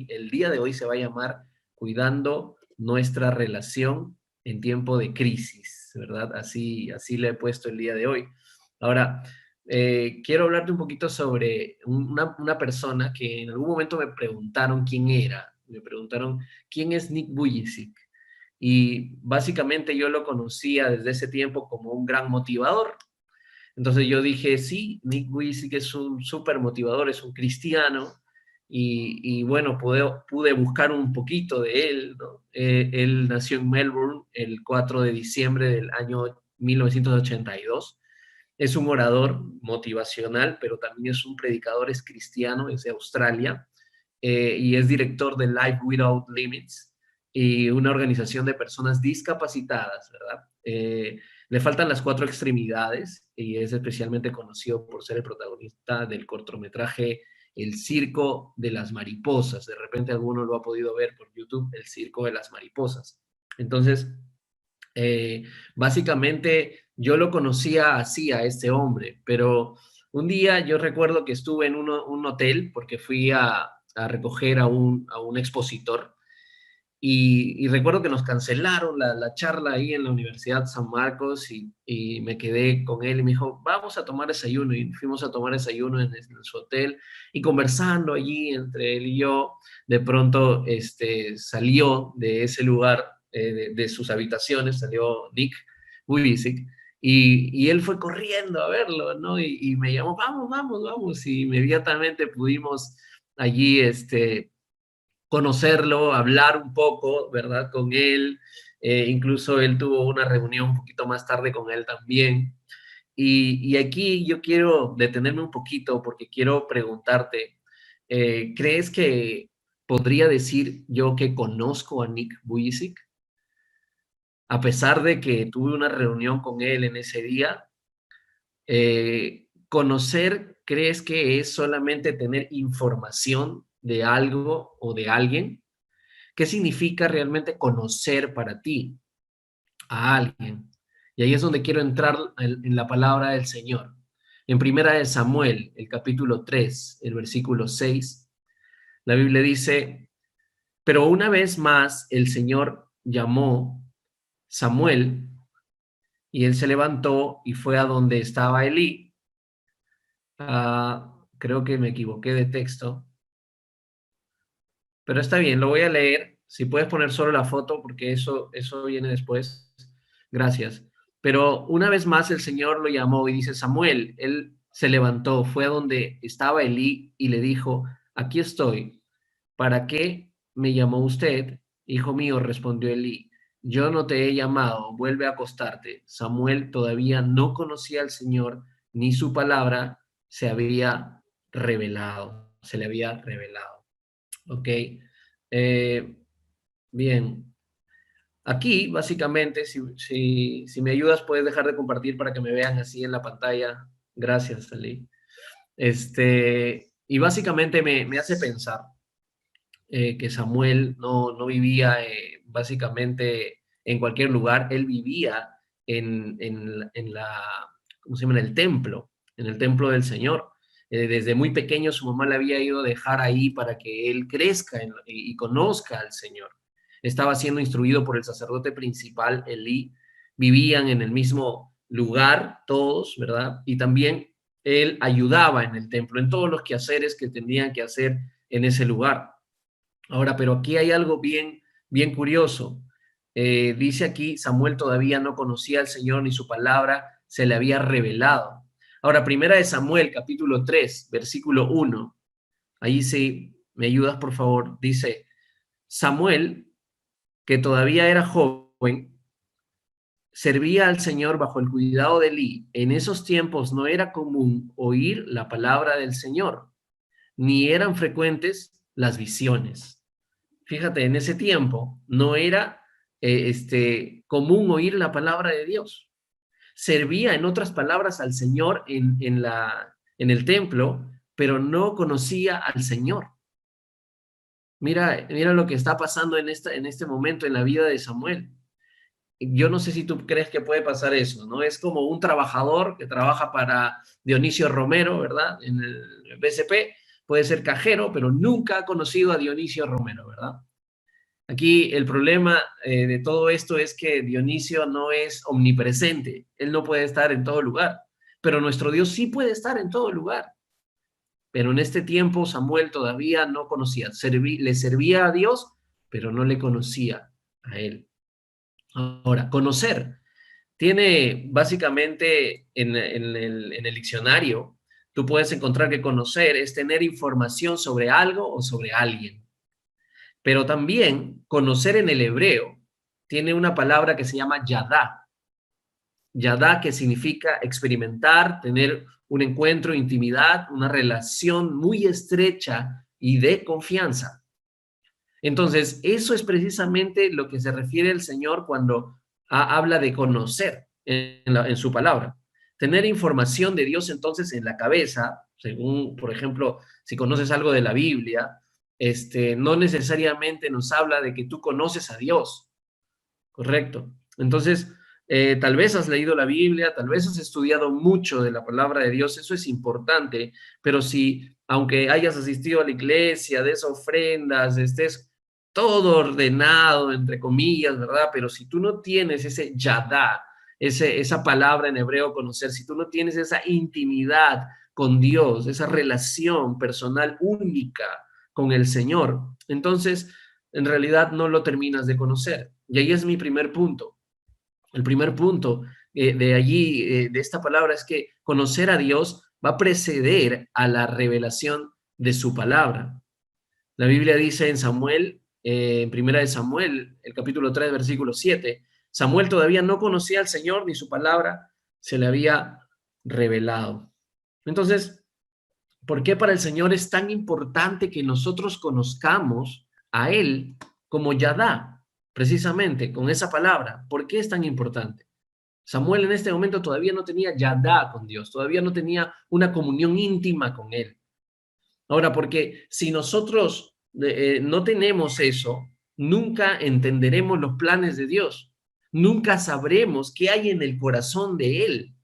el día de hoy se va a llamar Cuidando nuestra relación en tiempo de crisis, ¿verdad? Así le he puesto el día de hoy. Ahora, quiero hablarte un poquito sobre una persona que en algún momento me preguntaron quién era. Me preguntaron, ¿quién es Nick Vujicic? Y básicamente yo lo conocía desde ese tiempo como un gran motivador. Entonces yo dije, sí, Nick Vujicic es un súper motivador, es un cristiano, y bueno, pude buscar un poquito de él, ¿no? Él nació en Melbourne el 4 de diciembre del año 1982. Es un orador motivacional, pero también es un predicador, es cristiano, es de Australia, y es director de Life Without Limits, y una organización de personas discapacitadas, ¿verdad? Le faltan las cuatro extremidades y es especialmente conocido por ser el protagonista del cortometraje El Circo de las Mariposas. De repente alguno lo ha podido ver por YouTube, El Circo de las Mariposas. Entonces, eh, básicamente yo lo conocía así a este hombre, pero un día yo recuerdo que estuve en un hotel porque fui a recoger a un expositor, y recuerdo que nos cancelaron la charla ahí en la Universidad San Marcos, y me quedé con él y me dijo, vamos a tomar desayuno, y fuimos a tomar desayuno en su hotel, y conversando allí entre él y yo, de pronto salió de ese lugar, de sus habitaciones, salió Nick Vujicic, y él fue corriendo a verlo, ¿no? Y me llamó, vamos, vamos, vamos, y inmediatamente pudimos allí, conocerlo, hablar un poco, ¿verdad? Con él. Incluso él tuvo una reunión un poquito más tarde con él también. Y aquí yo quiero detenerme un poquito porque quiero preguntarte, ¿crees que podría decir yo que conozco a Nick Vujicic? A pesar de que tuve una reunión con él en ese día, ¿conocer crees que es solamente tener información de algo o de alguien? ¿Qué significa realmente conocer para ti a alguien? Y ahí es donde quiero entrar en la palabra del Señor. En Primera de Samuel, el capítulo 3, el versículo 6, la Biblia dice, pero una vez más el Señor llamó Samuel, y él se levantó y fue a donde estaba Elí. Creo que me equivoqué de texto, pero está bien, lo voy a leer. Si puedes poner solo la foto, porque eso viene después. Gracias. Pero una vez más el Señor lo llamó y dice, Samuel, él se levantó, fue a donde estaba Elí y le dijo, aquí estoy. ¿Para qué me llamó usted? Hijo mío, respondió Elí, yo no te he llamado, vuelve a acostarte. Samuel todavía no conocía al Señor, ni su palabra se había revelado, se le había revelado. Ok. Eh, bien. Aquí, básicamente, si me ayudas, puedes dejar de compartir para que me vean así en la pantalla. Gracias, Ali. Y básicamente me hace pensar que Samuel no vivía básicamente en cualquier lugar. Él vivía en ¿cómo se llama? En el templo del Señor. Desde muy pequeño su mamá le había ido a dejar ahí para que él crezca y conozca al Señor. Estaba siendo instruido por el sacerdote principal, Elí. Vivían en el mismo lugar todos, ¿verdad? Y también él ayudaba en el templo, en todos los quehaceres que tenían que hacer en ese lugar. Ahora, pero aquí hay algo bien curioso. Dice aquí, Samuel todavía no conocía al Señor ni su palabra se le había revelado. Ahora, primera de Samuel, capítulo 3, versículo 1. Ahí sí, me ayudas, por favor. Dice, Samuel, que todavía era joven, servía al Señor bajo el cuidado de Elí. En esos tiempos no era común oír la palabra del Señor, ni eran frecuentes las visiones. Fíjate, en ese tiempo no era común oír la palabra de Dios. Servía, en otras palabras, al Señor en el templo, pero no conocía al Señor. Mira lo que está pasando en este momento en la vida de Samuel. Yo no sé si tú crees que puede pasar eso, ¿no? Es como un trabajador que trabaja para Dionisio Romero, ¿verdad? En el BCP, puede ser cajero, pero nunca ha conocido a Dionisio Romero, ¿verdad? Aquí el problema de todo esto es que Dionisio no es omnipresente, él no puede estar en todo lugar, pero nuestro Dios sí puede estar en todo lugar. Pero en este tiempo Samuel todavía no conocía, le servía a Dios, pero no le conocía a él. Ahora, conocer tiene básicamente en el diccionario, tú puedes encontrar que conocer es tener información sobre algo o sobre alguien. Pero también conocer en el hebreo tiene una palabra que se llama yadá. Yadá que significa experimentar, tener un encuentro, intimidad, una relación muy estrecha y de confianza. Entonces, eso es precisamente lo que se refiere el Señor cuando habla de conocer en su palabra. Tener información de Dios entonces en la cabeza, según, por ejemplo, si conoces algo de la Biblia, no necesariamente nos habla de que tú conoces a Dios, ¿correcto? Entonces, tal vez has leído la Biblia, tal vez has estudiado mucho de la palabra de Dios, eso es importante, pero si, aunque hayas asistido a la iglesia, des ofrendas, estés todo ordenado, entre comillas, ¿verdad? Pero si tú no tienes ese yadá, esa palabra en hebreo conocer, si tú no tienes esa intimidad con Dios, esa relación personal única con el Señor, entonces en realidad no lo terminas de conocer. Y ahí es mi primer punto. El primer punto de allí, de esta palabra, es que conocer a Dios va a preceder a la revelación de su palabra. La Biblia dice en Samuel, en Primera de Samuel, el capítulo 3, versículo 7, Samuel todavía no conocía al Señor ni su palabra se le había revelado. Entonces, ¿por qué para el Señor es tan importante que nosotros conozcamos a Él como Yadá, precisamente con esa palabra? ¿Por qué es tan importante? Samuel en este momento todavía no tenía Yadá con Dios, todavía no tenía una comunión íntima con Él. Ahora, porque si nosotros no tenemos eso, nunca entenderemos los planes de Dios, nunca sabremos qué hay en el corazón de Él,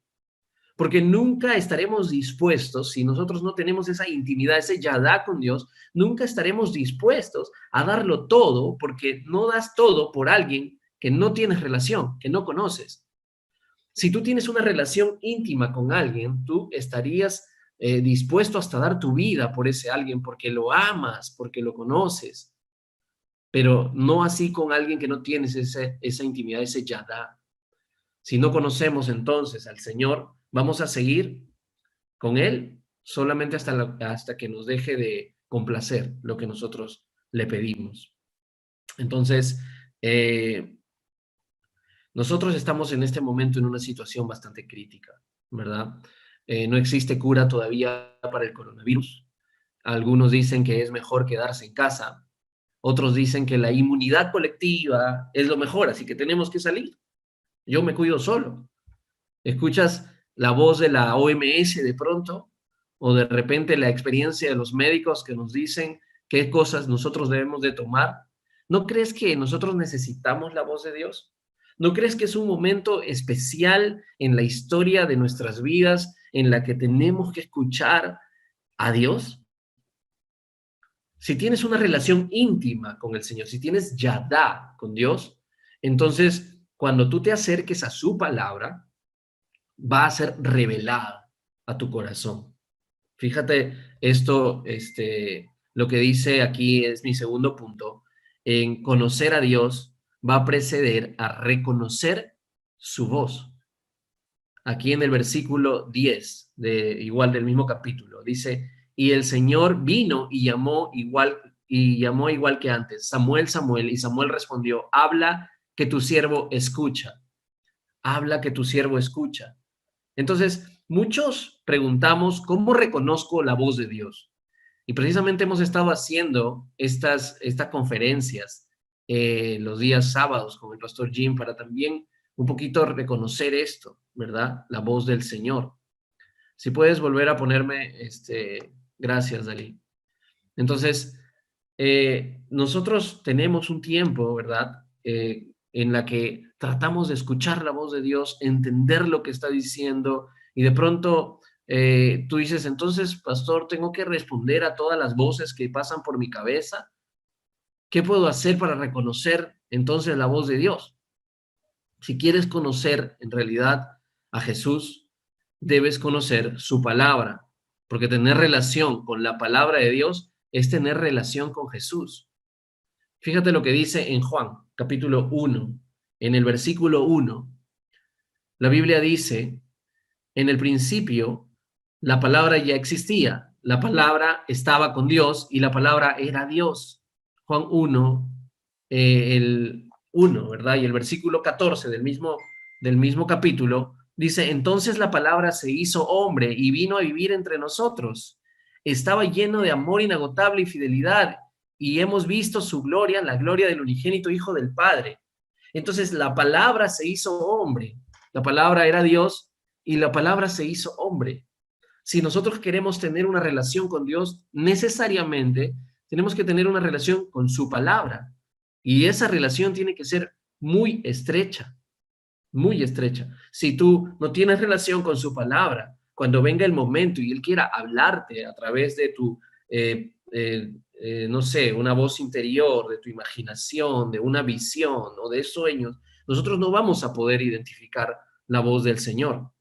porque nunca estaremos dispuestos, si nosotros no tenemos esa intimidad, ese yadá con Dios, nunca estaremos dispuestos a darlo todo, porque no das todo por alguien que no tienes relación, que no conoces. Si tú tienes una relación íntima con alguien, tú estarías dispuesto hasta dar tu vida por ese alguien, porque lo amas, porque lo conoces, pero no así con alguien que no tienes esa intimidad, ese yadá. Si no conocemos entonces al Señor, vamos a seguir con Él solamente hasta que nos deje de complacer lo que nosotros le pedimos. Entonces, nosotros estamos en este momento en una situación bastante crítica, ¿verdad? No existe cura todavía para el coronavirus. Algunos dicen que es mejor quedarse en casa. Otros dicen que la inmunidad colectiva es lo mejor, así que tenemos que salir. Yo me cuido solo. Escuchas la voz de la OMS de pronto, o de repente la experiencia de los médicos que nos dicen qué cosas nosotros debemos de tomar. ¿No crees que nosotros necesitamos la voz de Dios? ¿No crees que es un momento especial en la historia de nuestras vidas en la que tenemos que escuchar a Dios? Si tienes una relación íntima con el Señor, si tienes yadá con Dios, entonces cuando tú te acerques a su palabra, va a ser revelada a tu corazón. Fíjate esto, lo que dice aquí es mi segundo punto. En conocer a Dios va a preceder a reconocer su voz. Aquí en el versículo 10, igual del mismo capítulo, dice, y el Señor vino y llamó igual que antes, Samuel, Samuel, y Samuel respondió, habla que tu siervo escucha, habla que tu siervo escucha. Entonces, muchos preguntamos, ¿cómo reconozco la voz de Dios? Y precisamente hemos estado haciendo estas conferencias los días sábados con el pastor Jim para también un poquito reconocer esto, ¿verdad? La voz del Señor. Si puedes volver a ponerme, gracias, Dalí. Entonces, nosotros tenemos un tiempo, ¿verdad? En la que tratamos de escuchar la voz de Dios, entender lo que está diciendo y de pronto Tú dices, entonces, pastor, tengo que responder a todas las voces que pasan por mi cabeza. ¿Qué puedo hacer para reconocer entonces la voz de Dios? Si quieres conocer en realidad a Jesús, debes conocer su palabra, porque tener relación con la palabra de Dios es tener relación con Jesús. Fíjate lo que dice en Juan, capítulo 1, en el versículo 1. La Biblia dice, en el principio, la palabra ya existía, la palabra estaba con Dios y la palabra era Dios. Juan 1, el 1, ¿verdad? Y el versículo 14 del mismo capítulo dice, entonces la palabra se hizo hombre y vino a vivir entre nosotros. Estaba lleno de amor inagotable y fidelidad y hemos visto su gloria, la gloria del unigénito Hijo del Padre. Entonces la palabra se hizo hombre, la palabra era Dios y la palabra se hizo hombre. Si nosotros queremos tener una relación con Dios, necesariamente tenemos que tener una relación con su palabra. Y esa relación tiene que ser muy estrecha, muy estrecha. Si tú no tienes relación con su palabra, cuando venga el momento y Él quiera hablarte a través de no sé, una voz interior, de tu imaginación, de una visión o de sueños, nosotros no vamos a poder identificar la voz del Señor.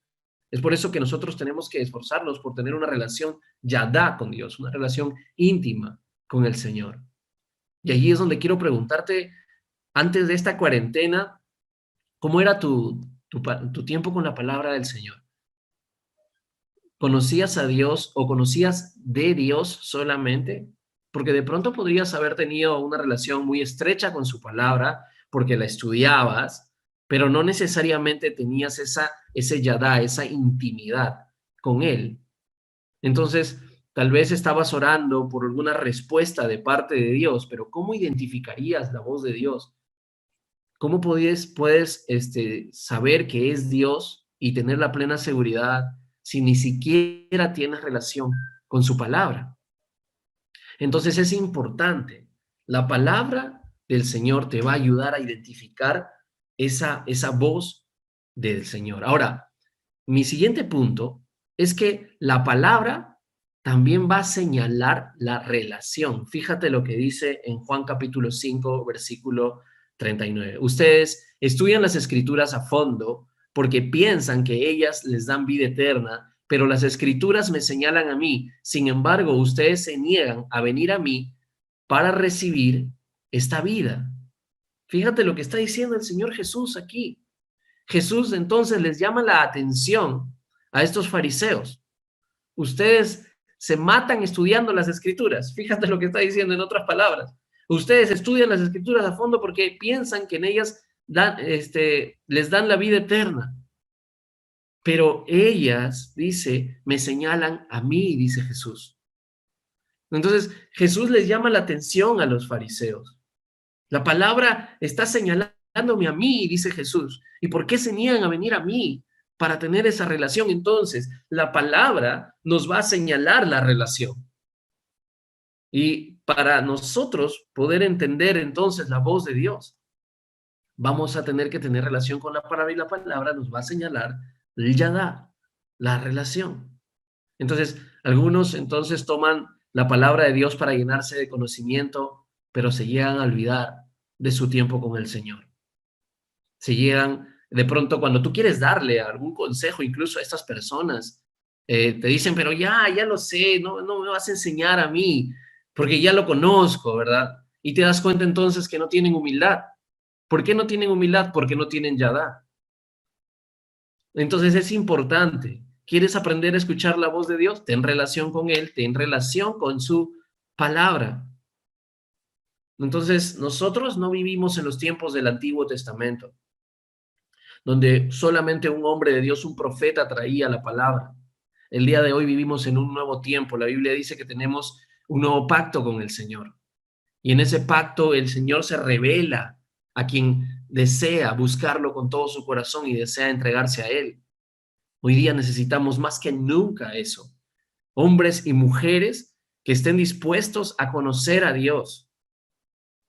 Es por eso que nosotros tenemos que esforzarnos por tener una relación yadá con Dios, una relación íntima con el Señor. Y allí es donde quiero preguntarte, antes de esta cuarentena, ¿cómo era tu tiempo con la palabra del Señor? ¿Conocías a Dios o conocías de Dios solamente? Porque de pronto podrías haber tenido una relación muy estrecha con su palabra porque la estudiabas, pero no necesariamente tenías ese yadá, esa intimidad con Él. Entonces, tal vez estabas orando por alguna respuesta de parte de Dios, pero ¿cómo identificarías la voz de Dios? ¿Cómo puedes saber que es Dios y tener la plena seguridad si ni siquiera tienes relación con su palabra? Entonces es importante. La palabra del Señor te va a ayudar a identificar esa voz del Señor. Ahora, mi siguiente punto es que la palabra también va a señalar la relación. Fíjate lo que dice en Juan capítulo 5, versículo 39. Ustedes estudian las escrituras a fondo porque piensan que ellas les dan vida eterna, pero las escrituras me señalan a mí. Sin embargo, ustedes se niegan a venir a mí para recibir esta vida. Fíjate lo que está diciendo el Señor Jesús aquí. Jesús entonces les llama la atención a estos fariseos. Ustedes se matan estudiando las escrituras. Fíjate lo que está diciendo en otras palabras. Ustedes estudian las escrituras a fondo porque piensan que en ellas les dan la vida eterna. Pero ellas, dice, me señalan a mí, dice Jesús. Entonces, Jesús les llama la atención a los fariseos. La palabra está señalándome a mí, dice Jesús. ¿Y por qué se niegan a venir a mí para tener esa relación? Entonces, la palabra nos va a señalar la relación. Y para nosotros poder entender entonces la voz de Dios, vamos a tener que tener relación con la palabra y la palabra nos va a señalar el yadá, la relación. Entonces, algunos entonces toman la palabra de Dios para llenarse de conocimiento, pero se llegan a olvidar de su tiempo con el Señor. Se llegan, de pronto, cuando tú quieres darle algún consejo, incluso a estas personas, te dicen, pero ya lo sé, no me vas a enseñar a mí, porque ya lo conozco, ¿verdad? Y te das cuenta entonces que no tienen humildad. ¿Por qué no tienen humildad? Porque no tienen yadá. Entonces es importante. ¿Quieres aprender a escuchar la voz de Dios? Ten relación con Él, ten relación con su palabra. Entonces, nosotros no vivimos en los tiempos del Antiguo Testamento, donde solamente un hombre de Dios, un profeta, traía la palabra. El día de hoy vivimos en un nuevo tiempo. La Biblia dice que tenemos un nuevo pacto con el Señor. Y en ese pacto el Señor se revela a quien desea buscarlo con todo su corazón y desea entregarse a Él. Hoy día necesitamos más que nunca eso. Hombres y mujeres que estén dispuestos a conocer a Dios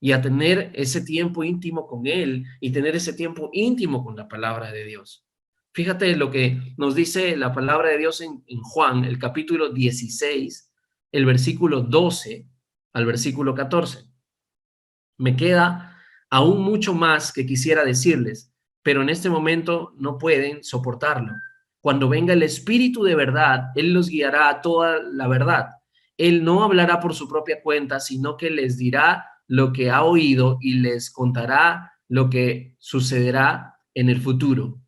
y a tener ese tiempo íntimo con Él y tener ese tiempo íntimo con la palabra de Dios. Fíjate lo que nos dice la palabra de Dios en Juan, el capítulo 16, el versículo 12 al versículo 14. Me queda aún mucho más que quisiera decirles, pero en este momento no pueden soportarlo. Cuando venga el Espíritu de verdad, Él los guiará a toda la verdad. Él no hablará por su propia cuenta, sino que les dirá lo que ha oído y les contará lo que sucederá en el futuro.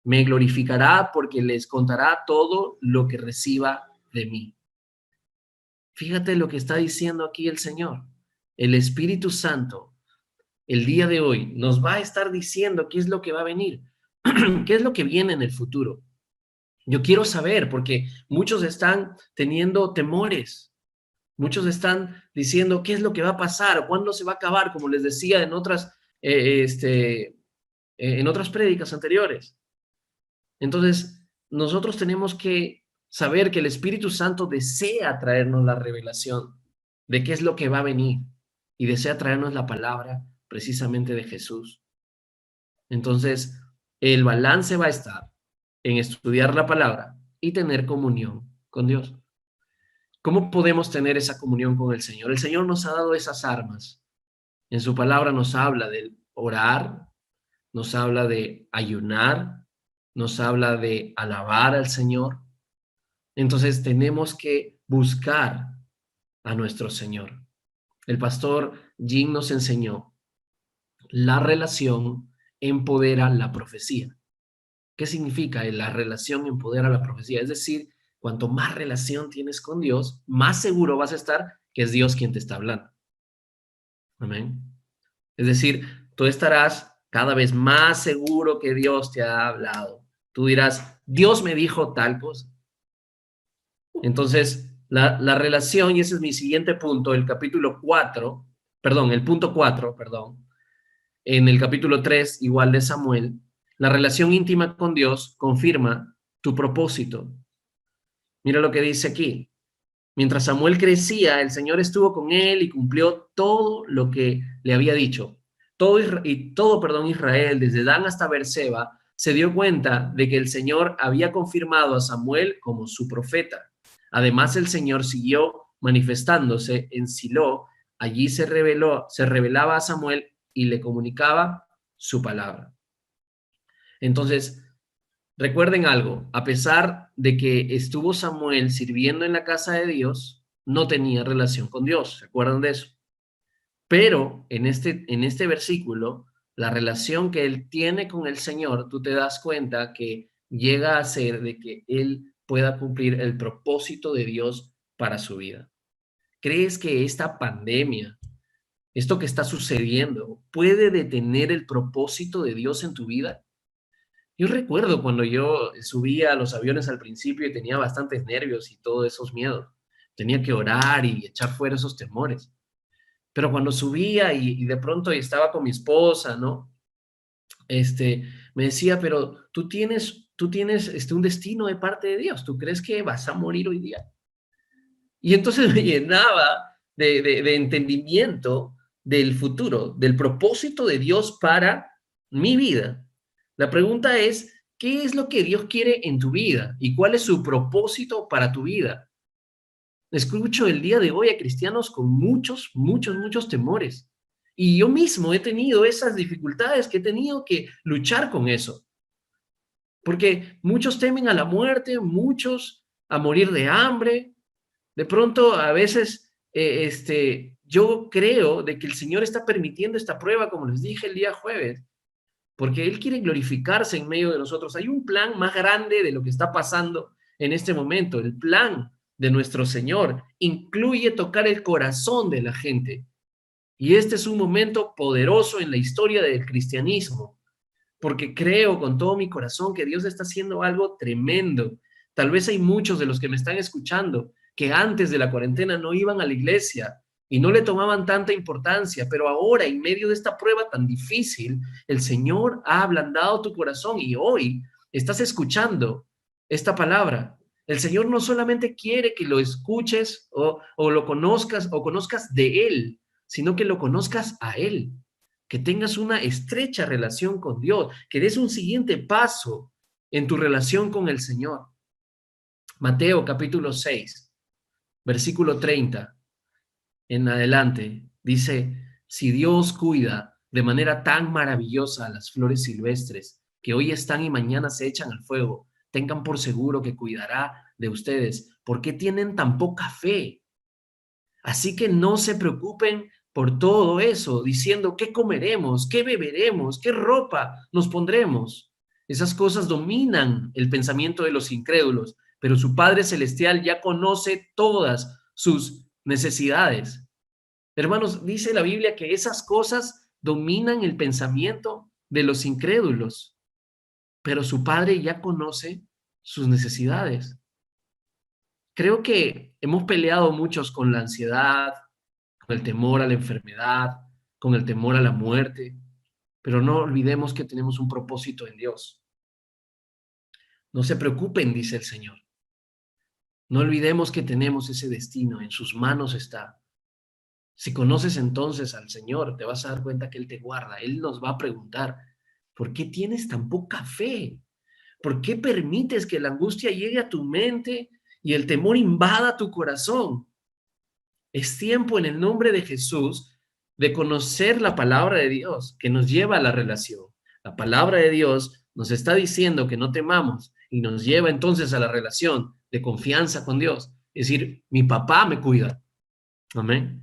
Me glorificará porque les contará todo lo que reciba de mí. Fíjate lo que está diciendo aquí el Señor. El Espíritu Santo el día de hoy nos va a estar diciendo qué es lo que va a venir, qué es lo que viene en el futuro. Yo quiero saber, porque muchos están teniendo temores, muchos están diciendo qué es lo que va a pasar, cuándo se va a acabar, como les decía en otras prédicas anteriores. Entonces, nosotros tenemos que saber que el Espíritu Santo desea traernos la revelación de qué es lo que va a venir y desea traernos la palabra precisamente de Jesús. Entonces, el balance va a estar en estudiar la palabra y tener comunión con Dios. ¿Cómo podemos tener esa comunión con el Señor? El Señor nos ha dado esas armas. En su palabra nos habla de orar, nos habla de ayunar, nos habla de alabar al Señor. Entonces tenemos que buscar a nuestro Señor. El pastor Jim nos enseñó, la relación empodera la profecía. ¿Qué significa? La relación empodera la profecía. Es decir, cuanto más relación tienes con Dios, más seguro vas a estar que es Dios quien te está hablando. Amén. Es decir, tú estarás cada vez más seguro que Dios te ha hablado. Tú dirás, Dios me dijo tal cosa. Entonces, la relación, y ese es mi siguiente punto, el capítulo 4, perdón, el punto 4, perdón, en el capítulo 3, igual de Samuel, la relación íntima con Dios confirma tu propósito. Mira lo que dice aquí. Mientras Samuel crecía, el Señor estuvo con él y cumplió todo lo que le había dicho. Todo Israel, desde Dan hasta Beerseba, se dio cuenta de que el Señor había confirmado a Samuel como su profeta. Además, el Señor siguió manifestándose en Silo. Allí se revelaba a Samuel y le comunicaba su palabra. Entonces, recuerden algo, a pesar de que estuvo Samuel sirviendo en la casa de Dios, no tenía relación con Dios, ¿se acuerdan de eso? Pero en este versículo, la relación que él tiene con el Señor, tú te das cuenta que llega a ser de que él pueda cumplir el propósito de Dios para su vida. ¿Crees que esta pandemia, esto que está sucediendo, puede detener el propósito de Dios en tu vida? Yo recuerdo cuando yo subía a los aviones al principio y tenía bastantes nervios y todos esos miedos. Tenía que orar y echar fuera esos temores. Pero cuando subía y de pronto estaba con mi esposa, ¿no? Me decía, pero tú tienes un destino de parte de Dios. ¿Tú crees que vas a morir hoy día? Y entonces me llenaba de entendimiento del futuro, del propósito de Dios para mi vida. La pregunta es, ¿qué es lo que Dios quiere en tu vida? ¿Y cuál es su propósito para tu vida? Escucho el día de hoy a cristianos con muchos, muchos, muchos temores. Y yo mismo he tenido esas dificultades, que he tenido que luchar con eso. Porque muchos temen a la muerte, muchos a morir de hambre. De pronto, a veces, yo creo de que el Señor está permitiendo esta prueba, como les dije el día jueves, porque Él quiere glorificarse en medio de nosotros. Hay un plan más grande de lo que está pasando en este momento. El plan de nuestro Señor incluye tocar el corazón de la gente. Y este es un momento poderoso en la historia del cristianismo, porque creo con todo mi corazón que Dios está haciendo algo tremendo. Tal vez hay muchos de los que me están escuchando que antes de la cuarentena no iban a la iglesia y no le tomaban tanta importancia, pero ahora, en medio de esta prueba tan difícil, el Señor ha ablandado tu corazón y hoy estás escuchando esta palabra. El Señor no solamente quiere que lo escuches o lo conozcas o conozcas de Él, sino que lo conozcas a Él, que tengas una estrecha relación con Dios, que des un siguiente paso en tu relación con el Señor. Mateo capítulo 6, versículo 30 en adelante, dice: si Dios cuida de manera tan maravillosa a las flores silvestres, que hoy están y mañana se echan al fuego, tengan por seguro que cuidará de ustedes. ¿Por qué tienen tan poca fe? Así que no se preocupen por todo eso, diciendo qué comeremos, qué beberemos, qué ropa nos pondremos. Esas cosas dominan el pensamiento de los incrédulos, pero su Padre Celestial ya conoce todas sus necesidades. Hermanos, dice la Biblia que esas cosas dominan el pensamiento de los incrédulos, pero su Padre ya conoce sus necesidades. Creo que hemos peleado muchos con la ansiedad, con el temor a la enfermedad, con el temor a la muerte, pero no olvidemos que tenemos un propósito en Dios. No se preocupen, dice el Señor. No olvidemos que tenemos ese destino, en sus manos está. Si conoces entonces al Señor, te vas a dar cuenta que Él te guarda. Él nos va a preguntar, ¿por qué tienes tan poca fe? ¿Por qué permites que la angustia llegue a tu mente y el temor invada tu corazón? Es tiempo, en el nombre de Jesús, de conocer la palabra de Dios que nos lleva a la relación. La palabra de Dios nos está diciendo que no temamos y nos lleva entonces a la relación de confianza con Dios. Es decir, mi papá me cuida. Amén.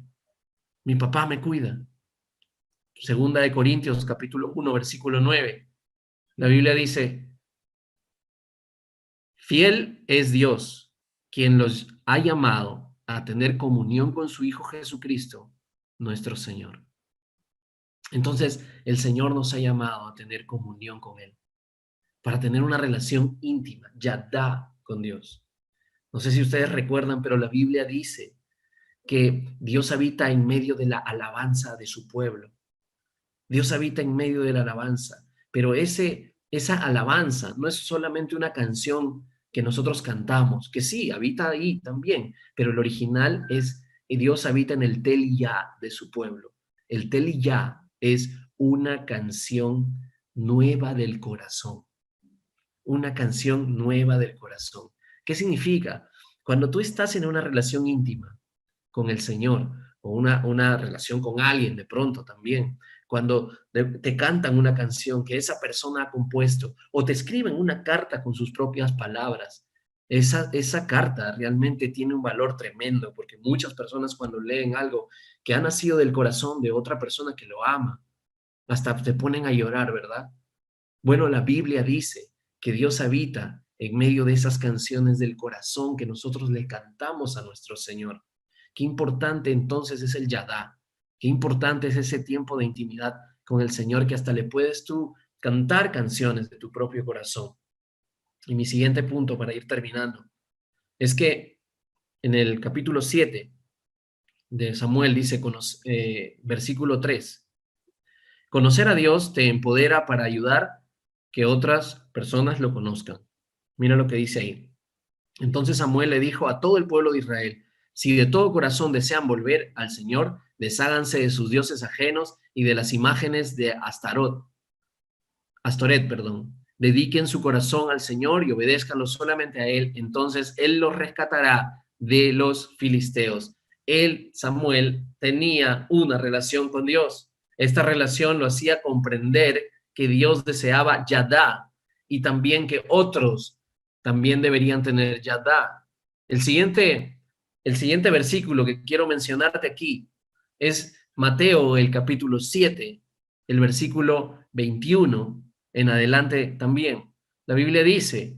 Mi papá me cuida. Segunda de Corintios, capítulo 1, versículo 9. La Biblia dice: fiel es Dios, quien los ha llamado a tener comunión con su Hijo Jesucristo, nuestro Señor. Entonces, el Señor nos ha llamado a tener comunión con Él, para tener una relación íntima, yadá, con Dios. No sé si ustedes recuerdan, pero la Biblia dice que Dios habita en medio de la alabanza de su pueblo. Dios habita en medio de la alabanza, pero esa alabanza no es solamente una canción que nosotros cantamos, que sí, habita ahí también, pero el original es Dios habita en el Tel Yah de su pueblo. El Tel Yah es una canción nueva del corazón, una canción nueva del corazón. ¿Qué significa? Cuando tú estás en una relación íntima con el Señor, o una relación con alguien de pronto también, cuando te cantan una canción que esa persona ha compuesto, o te escriben una carta con sus propias palabras, esa carta realmente tiene un valor tremendo, porque muchas personas cuando leen algo que ha nacido del corazón de otra persona que lo ama, hasta te ponen a llorar, ¿verdad? Bueno, la Biblia dice que Dios habita en medio de esas canciones del corazón que nosotros le cantamos a nuestro Señor. Qué importante entonces es el yadá, qué importante es ese tiempo de intimidad con el Señor, que hasta le puedes tú cantar canciones de tu propio corazón. Y mi siguiente punto para ir terminando es que en el capítulo 7 de Samuel dice, versículo 3: conocer a Dios te empodera para ayudar que otras personas lo conozcan. Mira lo que dice ahí. Entonces Samuel le dijo a todo el pueblo de Israel: si de todo corazón desean volver al Señor, desháganse de sus dioses ajenos y de las imágenes de Astoret, perdón. Dediquen su corazón al Señor y obedézcanlo solamente a Él. Entonces Él los rescatará de los filisteos. Él, Samuel, tenía una relación con Dios. Esta relación lo hacía comprender que Dios deseaba yadá, y también que otros también deberían tener yadá. El siguiente, el siguiente versículo que quiero mencionarte aquí es Mateo, el capítulo 7, el versículo 21 en adelante también. La Biblia dice: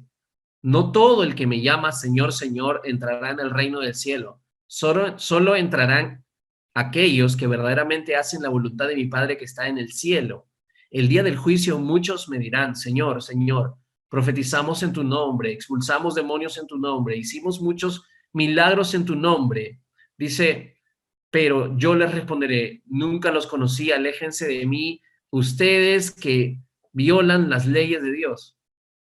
no todo el que me llama Señor, Señor entrará en el reino del cielo. Solo entrarán aquellos que verdaderamente hacen la voluntad de mi Padre que está en el cielo. El día del juicio muchos me dirán: Señor, Señor, profetizamos en tu nombre, expulsamos demonios en tu nombre, hicimos muchos milagros en tu nombre. Dice: pero yo les responderé: nunca los conocí, aléjense de mí, ustedes que violan las leyes de Dios.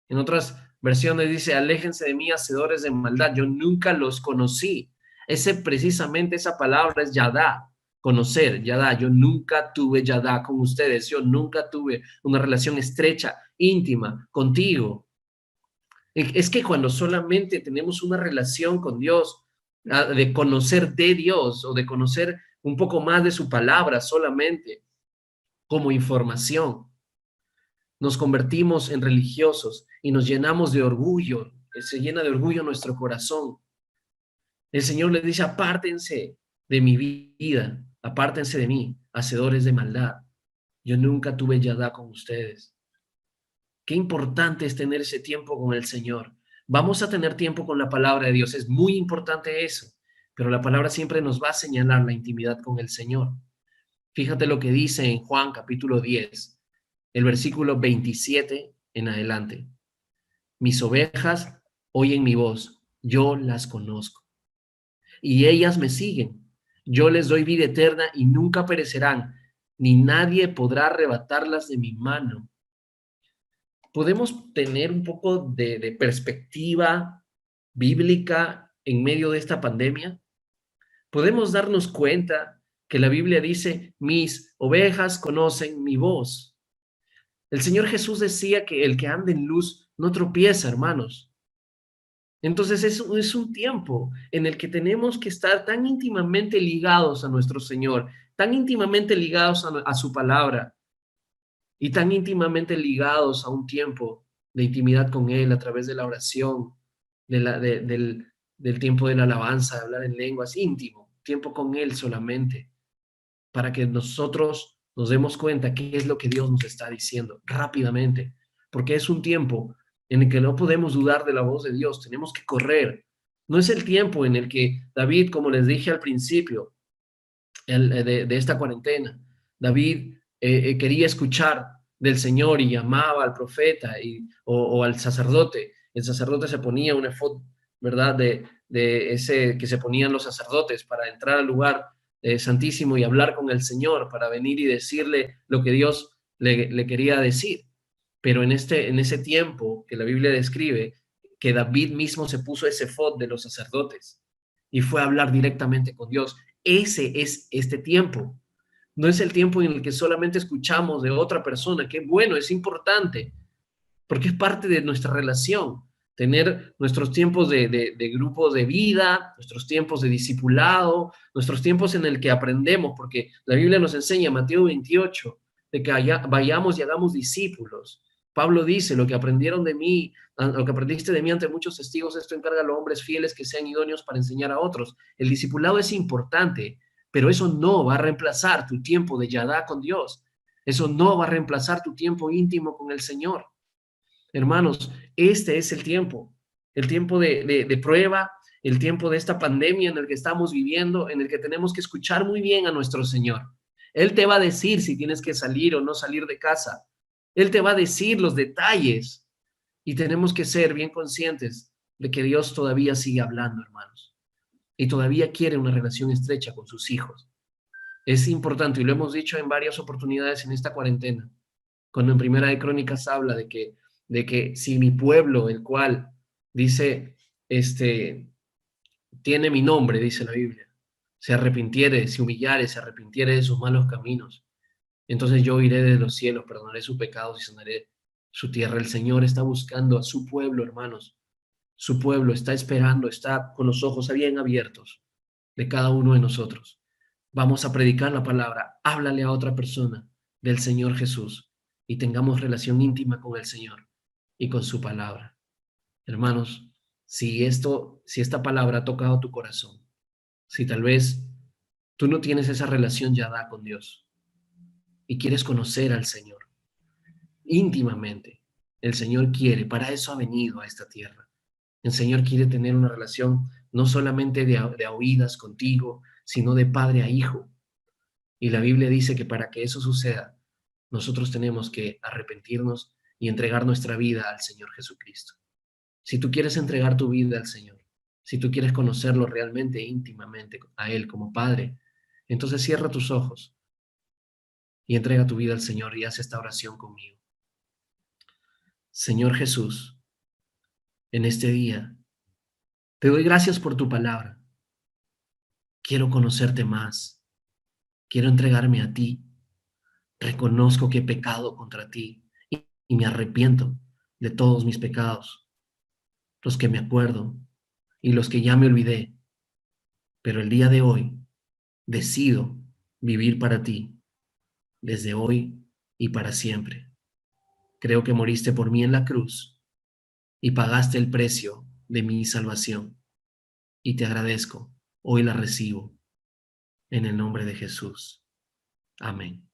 En otras versiones dice: aléjense de mí, hacedores de maldad, yo nunca los conocí. Precisamente esa palabra es yadá, conocer, yadá. Yo nunca tuve yadá con ustedes, yo nunca tuve una relación estrecha, íntima contigo. Es que cuando solamente tenemos una relación con Dios, de conocer de Dios o de conocer un poco más de su palabra solamente como información, nos convertimos en religiosos y nos llenamos de orgullo, se llena de orgullo nuestro corazón. El Señor les dice, apártense de mi vida, apártense de mí, hacedores de maldad. Yo nunca tuve yadá con ustedes. Qué importante es tener ese tiempo con el Señor. Vamos a tener tiempo con la palabra de Dios, es muy importante eso, pero la palabra siempre nos va a señalar la intimidad con el Señor. Fíjate lo que dice en Juan capítulo 10, el versículo 27 en adelante. Mis ovejas oyen mi voz, yo las conozco y ellas me siguen. Yo les doy vida eterna y nunca perecerán, ni nadie podrá arrebatarlas de mi mano. Podemos tener un poco de perspectiva bíblica en medio de esta pandemia. Podemos darnos cuenta que la Biblia dice, mis ovejas conocen mi voz. El Señor Jesús decía que el que anda en luz no tropieza, hermanos. Entonces es un tiempo en el que tenemos que estar tan íntimamente ligados a nuestro Señor, tan íntimamente ligados a su palabra y tan íntimamente ligados a un tiempo de intimidad con Él a través de la oración, del tiempo de la alabanza, de hablar en lenguas, íntimo, tiempo con Él solamente, para que nosotros nos demos cuenta qué es lo que Dios nos está diciendo rápidamente, porque es un tiempo en el que no podemos dudar de la voz de Dios, tenemos que correr. No es el tiempo en el que David, como les dije al principio de esta cuarentena, David quería escuchar del Señor y llamaba al profeta o al sacerdote. El sacerdote se ponía un efod, ¿verdad? De ese que se ponían los sacerdotes para entrar al lugar santísimo y hablar con el Señor, para venir y decirle lo que Dios le quería decir. Pero en ese tiempo que la Biblia describe, que David mismo se puso ese efod de los sacerdotes y fue a hablar directamente con Dios. Ese es este tiempo. No es el tiempo en el que solamente escuchamos de otra persona, que bueno, es importante, porque es parte de nuestra relación. Tener nuestros tiempos de grupos de vida, nuestros tiempos de discipulado, nuestros tiempos en el que aprendemos, porque la Biblia nos enseña, Mateo 28, de que vayamos y hagamos discípulos. Pablo dice, lo que aprendieron de mí, lo que aprendiste de mí ante muchos testigos, esto encarga a los hombres fieles que sean idóneos para enseñar a otros. El discipulado es importante, pero eso no va a reemplazar tu tiempo de yadá con Dios. Eso no va a reemplazar tu tiempo íntimo con el Señor. Hermanos, este es el tiempo de prueba, el tiempo de esta pandemia en el que estamos viviendo, en el que tenemos que escuchar muy bien a nuestro Señor. Él te va a decir si tienes que salir o no salir de casa. Él te va a decir los detalles y tenemos que ser bien conscientes de que Dios todavía sigue hablando, hermanos, y todavía quiere una relación estrecha con sus hijos. Es importante, y lo hemos dicho en varias oportunidades en esta cuarentena, cuando en Primera de Crónicas habla de que si mi pueblo, el cual dice, tiene mi nombre, dice la Biblia, se arrepintiere, se humillare, se arrepintiere de sus malos caminos, entonces yo iré de los cielos, perdonaré sus pecados y sanaré su tierra. El Señor está buscando a su pueblo, hermanos. Su pueblo está esperando, está con los ojos bien abiertos de cada uno de nosotros. Vamos a predicar la palabra. Háblale a otra persona del Señor Jesús y tengamos relación íntima con el Señor y con su palabra. Hermanos, si esta palabra ha tocado tu corazón, si tal vez tú no tienes esa relación ya da con Dios y quieres conocer al Señor íntimamente, el Señor quiere, para eso ha venido a esta tierra. El Señor quiere tener una relación no solamente de a oídas contigo, sino de padre a hijo. Y la Biblia dice que para que eso suceda, nosotros tenemos que arrepentirnos y entregar nuestra vida al Señor Jesucristo. Si tú quieres entregar tu vida al Señor, si tú quieres conocerlo realmente, íntimamente, a Él como Padre, entonces cierra tus ojos y entrega tu vida al Señor y haz esta oración conmigo. Señor Jesús, en este día, te doy gracias por tu palabra. Quiero conocerte más. Quiero entregarme a ti. Reconozco que he pecado contra ti y me arrepiento de todos mis pecados. los que me acuerdo y los que ya me olvidé, pero el día de hoy decido vivir para ti, desde hoy y para siempre. Creo que moriste por mí en la cruz y pagaste el precio de mi salvación, y te agradezco. Hoy la recibo en el nombre de Jesús. Amén.